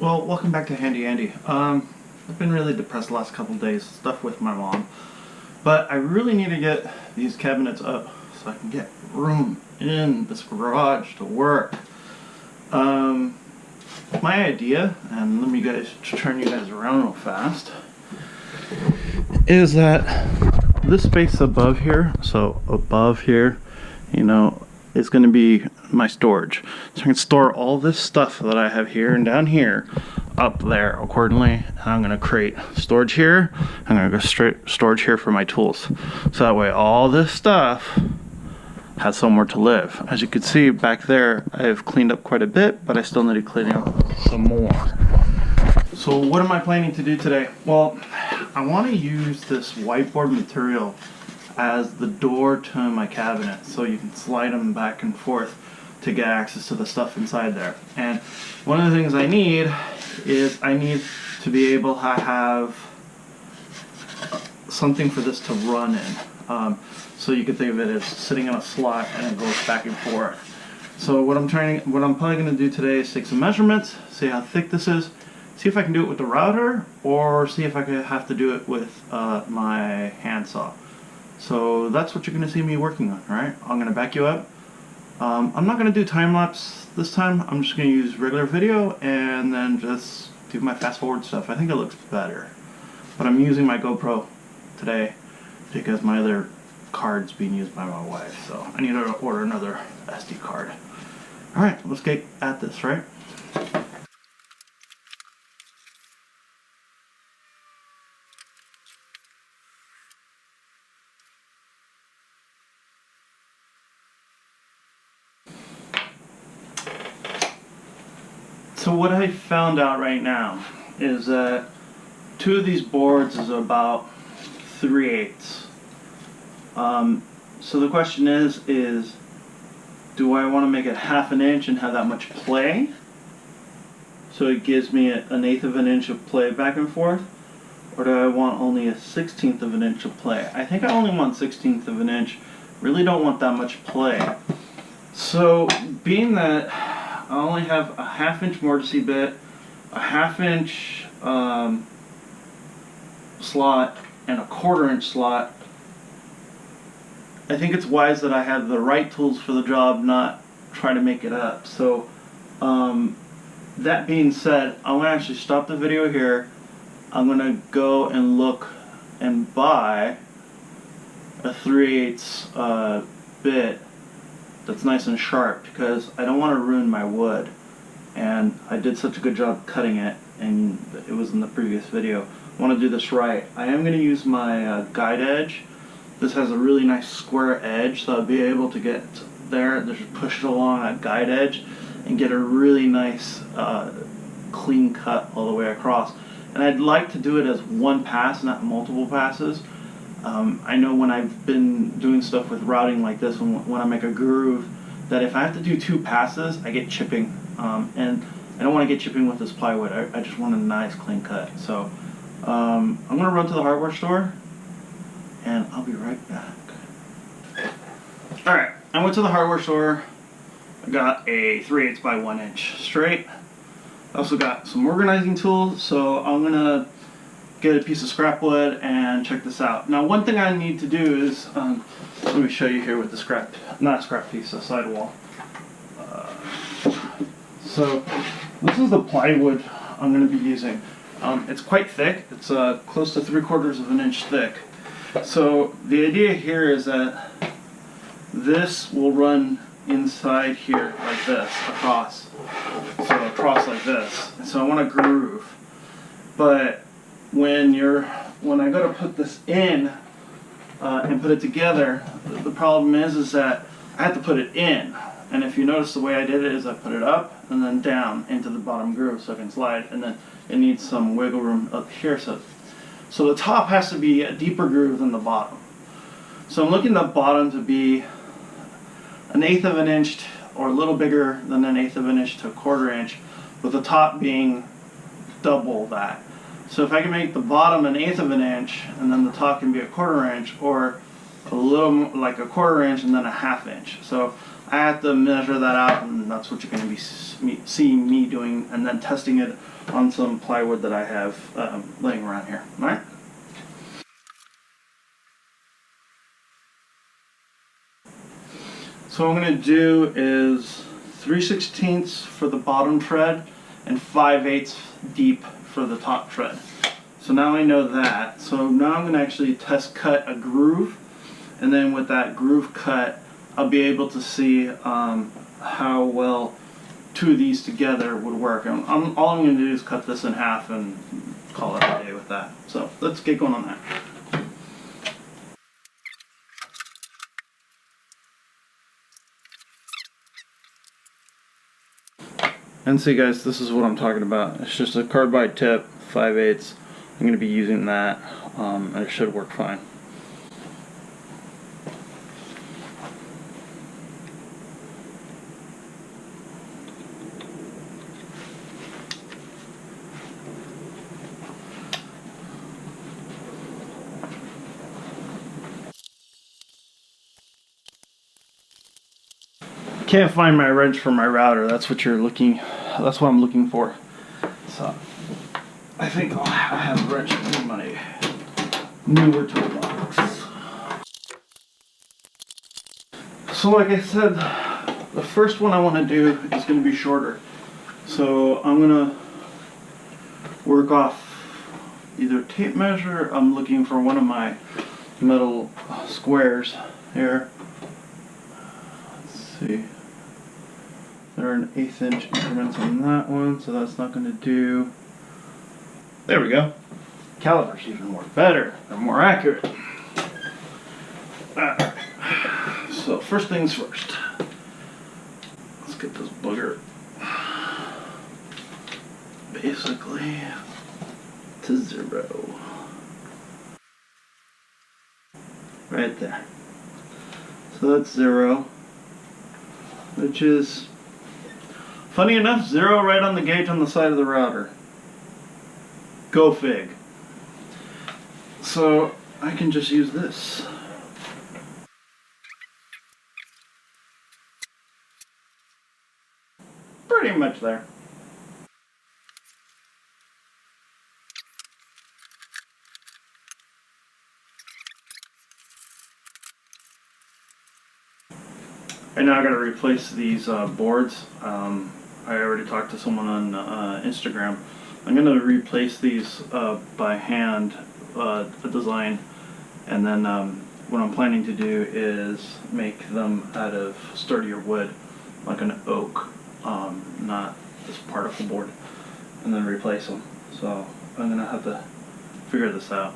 Well, welcome back to Handy Andy. I've been really depressed the last couple of days, stuff with my mom. But I really need to get these cabinets up so I can get room in this garage to work. My idea, and let me turn you guys around real fast, is that this space above here, so above here, is going to be my storage. So I can store all this stuff that I have here and down here up there accordingly. And I'm going to create storage here. I'm going to go straight storage here for my tools. So that way all this stuff has somewhere to live. As you can see back there, I've cleaned up quite a bit, but I still need to clean up some more. So what am I planning to do today? Well, I want to use this whiteboard material as the door to my cabinet, so you can slide them back and forth to get access to the stuff inside there. And one of the things I need to be able to have something for this to run in. So you can think of it as sitting in a slot and it goes back and forth. So what I'm probably going to do today is take some measurements, see how thick this is, see if I can do it with the router, or see if I could have to do it with my handsaw. So that's what you're going to see me working on, right? I'm going to back you up. I'm not going to do time-lapse this time. I'm just going to use regular video and then just do my fast-forward stuff. I think it looks better. But I'm using my GoPro today because my other card's being used by my wife. So I need to order another SD card. Alright, let's get at this, right? So what I found out right now is that two of these boards is about 3/8. So the question is do I want to make it 1/2 inch and have that much play? So it gives me 1/8 of an inch of play back and forth? Or do I want only 1/16 of an inch of play? I think I only want 1/16 of an inch. Really don't want that much play. So being that I only have a 1/2 inch mortise bit, a 1/2 inch slot, and a 1/4 inch slot, I think it's wise that I have the right tools for the job, not try to make it up. So that being said, I'm going to actually stop the video here. I'm going to go and look and buy a 3/8 bit that's nice and sharp, because I don't want to ruin my wood, and I did such a good job cutting it, and it was in the previous video. I want to do this right. I am going to use my guide edge. This has a really nice square edge, so I'll be able to get there, just push it along that guide edge and get a really nice clean cut all the way across. And I'd like to do it as one pass, not multiple passes. I know when I've been doing stuff with routing like this, when I make a groove, that if I have to do 2 passes, I get chipping. And I don't want to get chipping with this plywood. I just want a nice clean cut. So I'm going to run to the hardware store, and I'll be right back. Alright, I went to the hardware store. I got a 3/8 by 1 inch straight. I also got some organizing tools, so I'm going to get a piece of scrap wood and check this out. Now, one thing I need to do is, let me show you here with the not a scrap piece, a sidewall. So this is the plywood I'm going to be using. It's quite thick. It's close to 3/4 of an inch thick. So the idea here is that this will run inside here like this, across. So across like this. So I want to groove. But when I go to put this in and put it together, the problem is that I have to put it in. And if you notice, the way I did it is I put it up and then down into the bottom groove so I can slide, and then it needs some wiggle room up here. So the top has to be a deeper groove than the bottom. So I'm looking at the bottom to be 1/8 of an inch or a little bigger than 1/8 of an inch to 1/4 inch, with the top being double that. So if I can make the bottom 1/8 of an inch and then the top can be 1/4 inch, or a little like 1/4 inch and then a 1/2 inch. So I have to measure that out, and that's what you're going to be seeing me doing, and then testing it on some plywood that I have laying around here. All right. So what I'm going to do is 3/16 for the bottom tread and 5/8 deep for the top tread. So now I know that. So now I'm going to actually test cut a groove, and then with that groove cut, I'll be able to see how well two of these together would work. All I'm going to do is cut this in half and call it a day with that. So let's get going on that. And see guys, this is what I'm talking about. It's just a carbide tip, 5/8. I'm going to be using that, and it should work fine. Can't find my wrench for my router. That's what I'm looking for. So I think I have a wrench in my newer toolbox. So like I said, the first one I want to do is going to be shorter. So I'm going to work off either tape measure. I'm looking for one of my metal squares here. Let's see. There are an 1/8 inch increments on that one, so that's not going to do. There we go. Calipers even more better. They're more accurate. Alright. So first things first. Let's get this booger basically to 0. Right there. So that's 0, which is, funny enough, 0 right on the gauge on the side of the router. Go fig. So I can just use this. Pretty much there. And now I gotta replace these boards. I already talked to someone on Instagram. I'm gonna replace these by hand, a design, and then what I'm planning to do is make them out of sturdier wood, like an oak, not this particle board, and then replace them. So I'm gonna have to figure this out.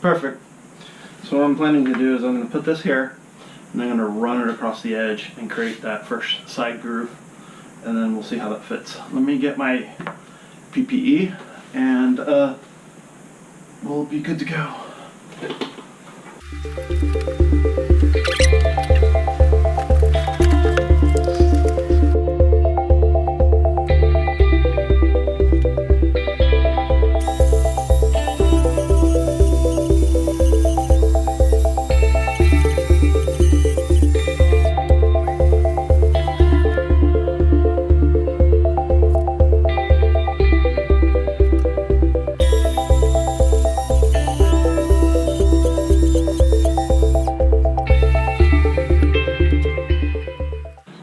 Perfect. So what I'm planning to do is I'm going to put this here, and I'm going to run it across the edge and create that first side groove, and then we'll see how that fits. Let me get my PPE, and we'll be good to go.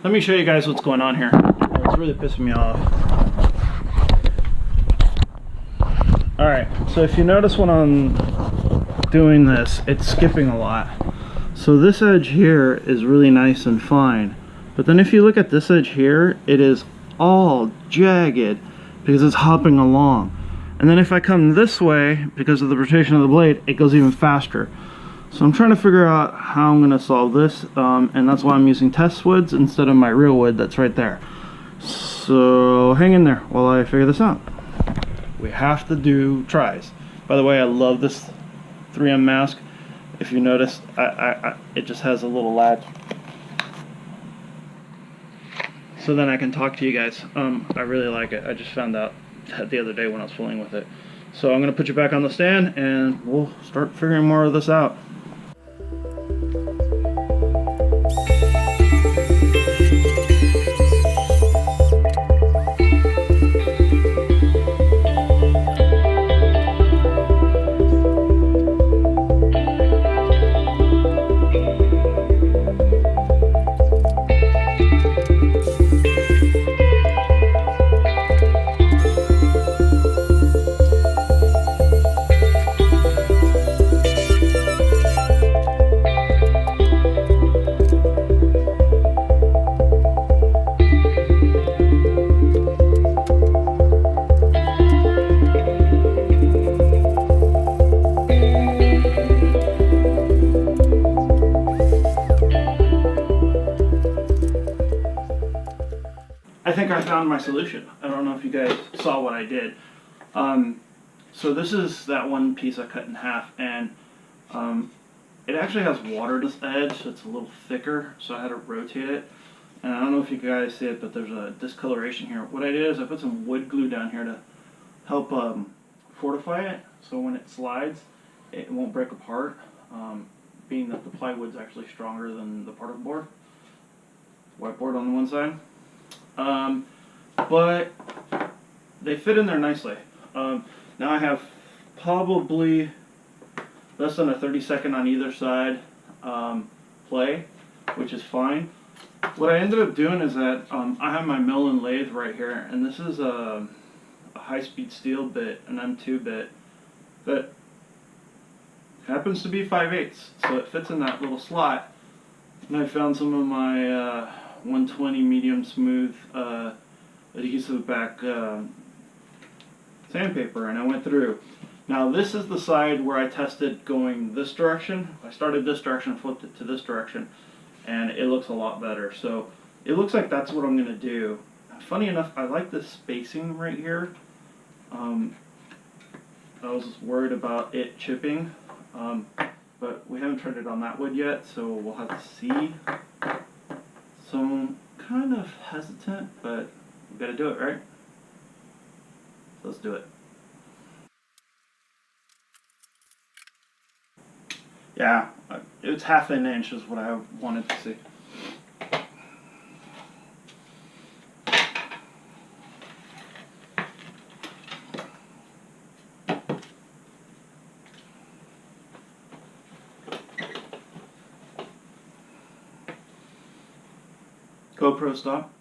Let me show you guys what's going on here. It's really pissing me off. Alright, so if you notice when I'm doing this, it's skipping a lot. So this edge here is really nice and fine. But then if you look at this edge here, it is all jagged because it's hopping along. And then if I come this way, because of the rotation of the blade, it goes even faster. So I'm trying to figure out how I'm going to solve this, and that's why I'm using test woods instead of my real wood that's right there. So hang in there while I figure this out. We have to do tries. By the way, I love this 3M mask. If you notice, it just has a little latch. So then I can talk to you guys. I really like it. I just found out the other day when I was fooling with it. So I'm going to put you back on the stand and we'll start figuring more of this out. I think I found my solution. I don't know if you guys saw what I did. So this is that one piece I cut in half, and it actually has water this edge, so it's a little thicker, so I had to rotate it. And I don't know if you guys see it, but there's a discoloration here. What I did is I put some wood glue down here to help fortify it, so when it slides, it won't break apart, being that the plywood's actually stronger than the particle board. Whiteboard on the one side. But they fit in there nicely. Now I have probably less than a 30-second on either side play, which is fine. What I ended up doing is that I have my mill and lathe right here, and this is a high-speed steel bit, an M2 bit, that happens to be 5/8, so it fits in that little slot. And I found some of my 120 medium smooth adhesive back sandpaper, and I went through. Now this is the side where I tested going this direction. I started this direction, flipped it to this direction, and it looks a lot better. So it looks like that's what I'm going to do. Funny enough, I like the spacing right here. I was worried about it chipping, but we haven't tried it on that wood yet, so we'll have to see. So I'm kind of hesitant, but we gotta do it, right? So let's do it. Yeah, it's half an inch is what I wanted to see. GoPro stop.